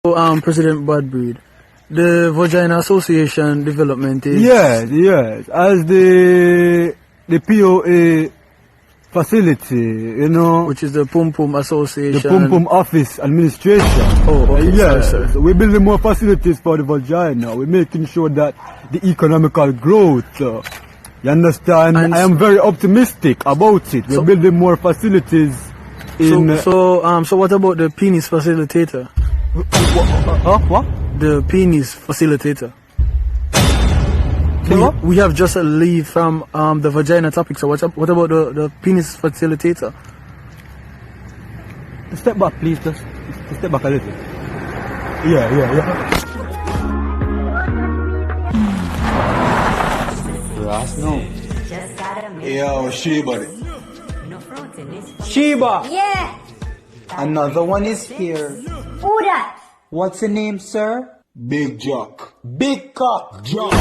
President Badbreed, the Vagina Association development is... Yes. As the POA facility, Which is the Pum Pum Association. the Pum Pum Office Administration. Oh, okay. Yes. Sorry. We're building more facilities for the vagina. We're making sure that the economical growth, you understand? And I am very optimistic about it. We're building more facilities in... So what about the penis facilitator? What? The penis facilitator. What? We have just a leave from the vagina topic. So what about the penis facilitator? Step back, please. Just step back a little. Yeah. Last no. Yo, Sheba. Sheba! Yeah! Another one is here. Who that? What's your name, sir? Big Jock. Big Cock. Jock.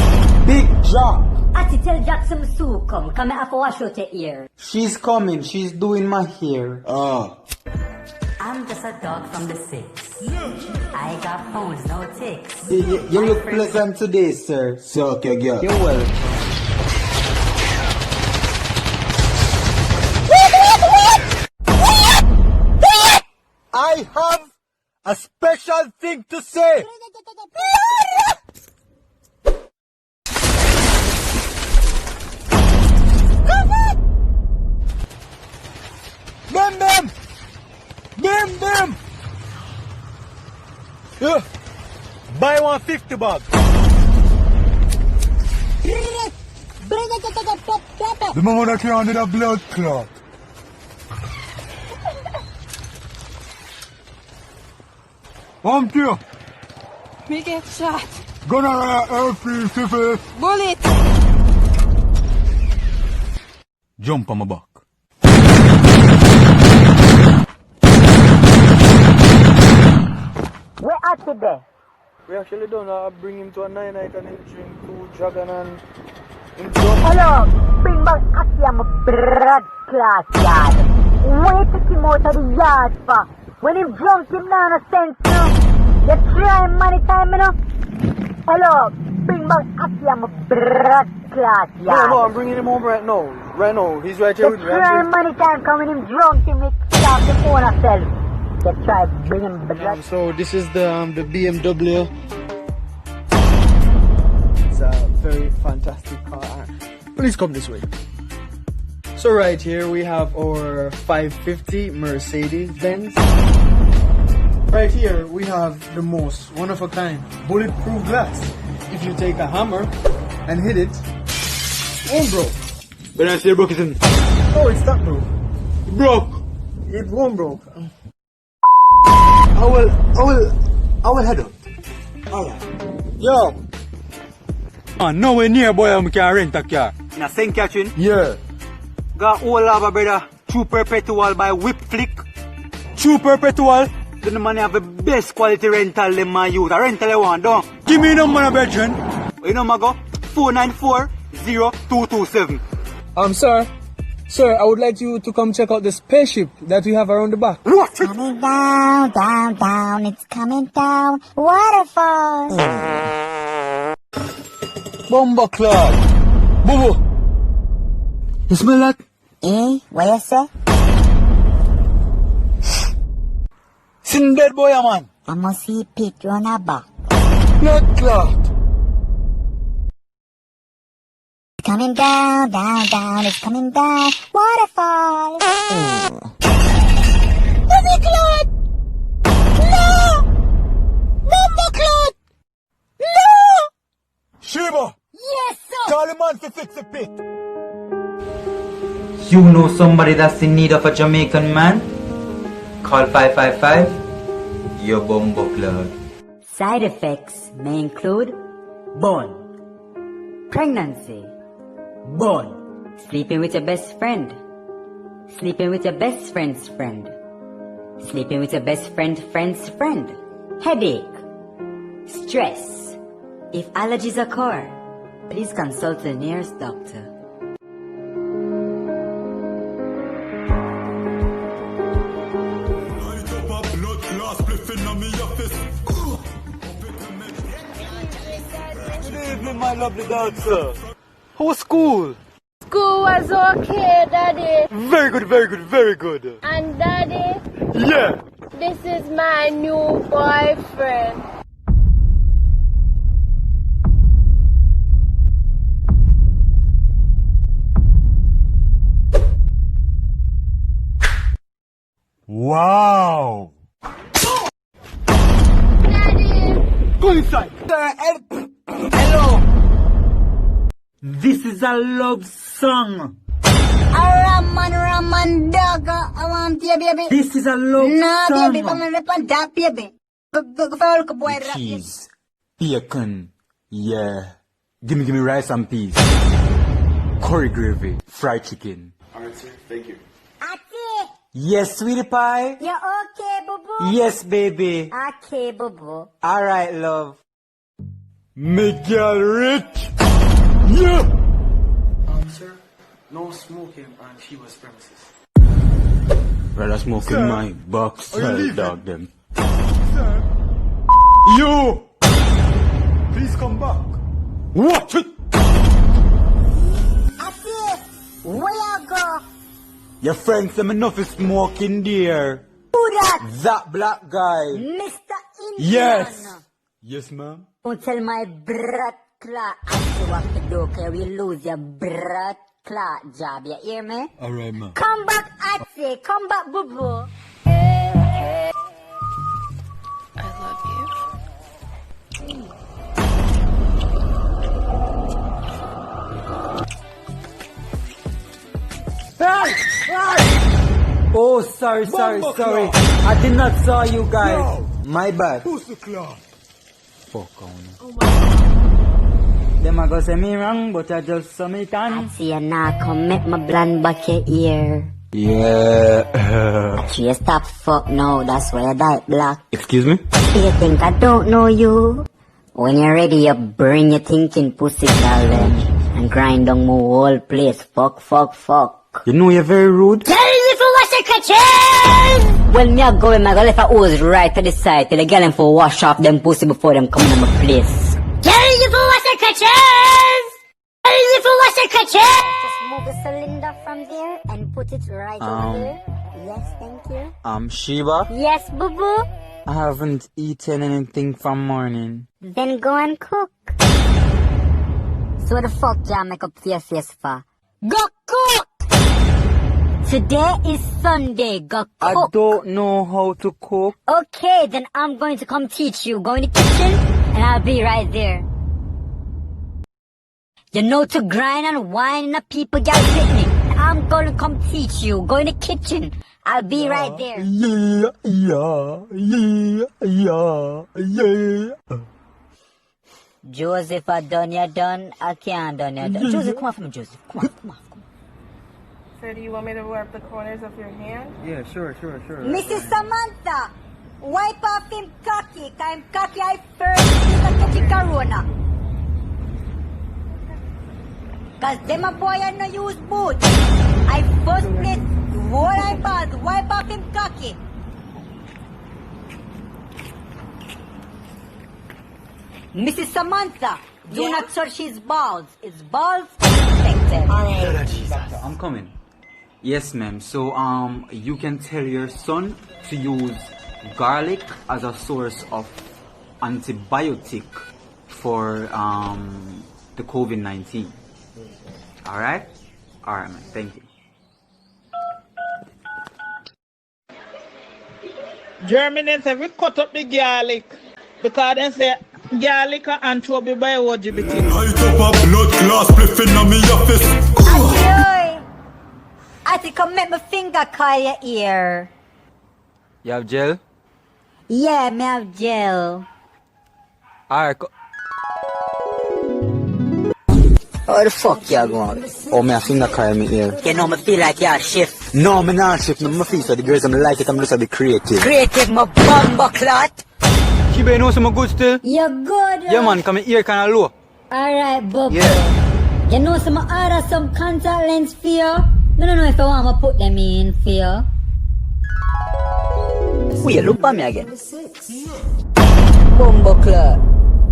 Big Jock. I to tell Jackson Sue come I have to wash out your ear. She's coming. She's doing my hair. I'm just a dog from the six. I got phones, no ticks. You look pleasant today, sir. Suck your girl. You're welcome. I have a special thing to say. Bim! Yeah. Buy 150 bag. The moment I can't do the blood clot. Thank you. We get shot. Gonna help you, syphilis. Bullet. Jump on my back. Where are you there? We actually don't bring him to a 9-night and him drink 2 dragon and him jump. Hello, bring back Aki, I'm a blood class yard. Why you take him out of the yard for? When him drunk, him now no sense no. You try money time, you know? Hello, bring back Aki, I'm a blood class yard. No, I'm bringing him home right now. Right now, he's right here You with me. try money time, come when him drunk, him make stop the phone herself. You try bring him blood. So this is the BMW. It's a very fantastic car. Please come this way. So right here we have our 550 Mercedes Benz. Right here we have the most one of a kind bulletproof glass. If you take a hammer and hit it, it won't broke. When I say broke, isn't it? Oh, it's not broke. It broke. It won't broke. I will head up. Alright. Yo. Nowhere near boy I can rent a car. In a St. Catherine, Yeah. got all lava, brother. True perpetual by whip flick. True perpetual. Then the man have the best quality rental them my youth. A rental you want, don't? Give me number, brethren. You know, Mago? 494-0227. Sir, I would like you to come check out the spaceship that we have around the back. What? Coming down, down, down, it's coming down. Waterfalls. Bomba cloud. Boo. You smell that? What you say? Sin dead boy, man. I must see picture on her back. Blood clot. It's coming down, down, down, it's coming down. Waterfalls. Baby clot! No! Bomba clot! No! Sheba. Yes, sir! Call the man to fix the pit. You know somebody that's in need of a Jamaican man? Call 555. Your bumbo plug. Side effects may include burn, pregnancy, burn, sleeping with your best friend, sleeping with your best friend's friend, sleeping with your best friend's friend, headache, stress. If allergies occur, please consult the nearest doctor. my lovely daughter. How was school? School was okay, Daddy. Very good, very good, very good. And Daddy, Yeah. this is my new boyfriend. Wow! Daddy, Go inside. Hello. This is a love song. Raman, dog. I want you, baby. This is a love Nah, song. baby, come and rap on that, baby. Go for a boy rap. Cheese. Bacon. Yeah. Give me rice and peas. Curry gravy. Fried chicken. Alright, sir. Thank you. Ate, Yes, sweetie pie. you okay, boo-boo? Yes, baby. Okay, boo-boo. Alright, love. Make girl rich. Yeah. Sir, no smoking on Shiva's premises. Rather smoking my box. Are you leaving? Dog them. Sir. You! Please come back. Watch it! Ate, where you go? Your friends them enough is smoking there. Who that? That black guy. Mr. Indian. Yes. Yes, ma'am. Don't tell my brat clot what you have to do, cause we lose your brat clot job, you hear me? Alright, ma'am. Come back, Ate, come back, boo-boo. I love you. Oh, sorry. I did not saw you guys. My bad. Who's the clown? Fuck on. Them a go say me wrong, but I just saw me done. Ate, you nah come make my blonde back your ear. Yeah. You stop fuck now, that's why you die black. Excuse me? You think I don't know you? When you're ready, you bring your thinking pussy, darling, and grind on my whole place. Fuck. You know you're very rude. Tell you for wash your kitchen! Well, me a go in my go left a hose right to the side till the girl them for wash off them pussy before them come in my place. Tell you for wash your kitchen! Tell you for wash your kitchen! Just move the cylinder from there and put it right over there. Yes, thank you. Shiva, Yes, boo-boo. I haven't eaten anything from morning. Then go and cook. So what the fuck y'all make up your face for? Go cook! Today is Sunday, go cook. I don't know how to cook. Okay, then I'm going to come teach you. Go in the kitchen and I'll be right there. You know to grind and whine in the people got me. I'm going to come teach you. Go in the kitchen. I'll be right there. Yeah. Joseph, I done you done. I can't done you done. Joseph, come on for me, Joseph. Come on. So do you want me to wipe the corners of your hand? Yeah, sure. Mrs. Samantha, wipe off him cocky. I'm cocky I first catch the corona. Cause them a boy I no use boots. I first place what I bought. Wipe off him cocky. Mrs. Samantha, do not touch his balls. His balls infected. I'm coming. Yes, ma'am. So, you can tell your son to use garlic as a source of antibiotic for the COVID-19. Alright? Alright, man. Thank you. Germinate have we cut up the garlic because they say garlic and anchovy by OGBT. Light up a blood glass spliffing on me office. I think I make my finger call your ear. You have gel? Yeah, me have gel. Alright. How the fuck y'all going? Oh, me a finger carry me here. You know me feel like y'all shift. No, me not shift. Me feel so the girls I'm like it. I'm just a bit creative. Creative my bumbo clot. She better know some good still? You're good. Yeah, man. Come here kinda low. Alright, Bob. Yeah. You know some order some contact lens for you? I don't know if I want to put them in for you. Wait, look at me again. Bumbo clot.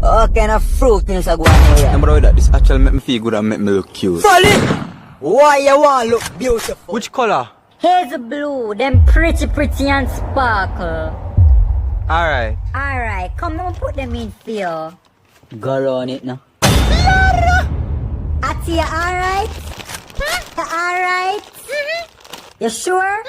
What kind of fruit things are going on here? Number that this actually make me feel good and make me look cute. Solid! Why you want look beautiful? Which color? Hazel blue, them pretty and sparkle. Alright. Alright, come on, put them in feel. Go on it now. Atia, alright? Alright? You sure?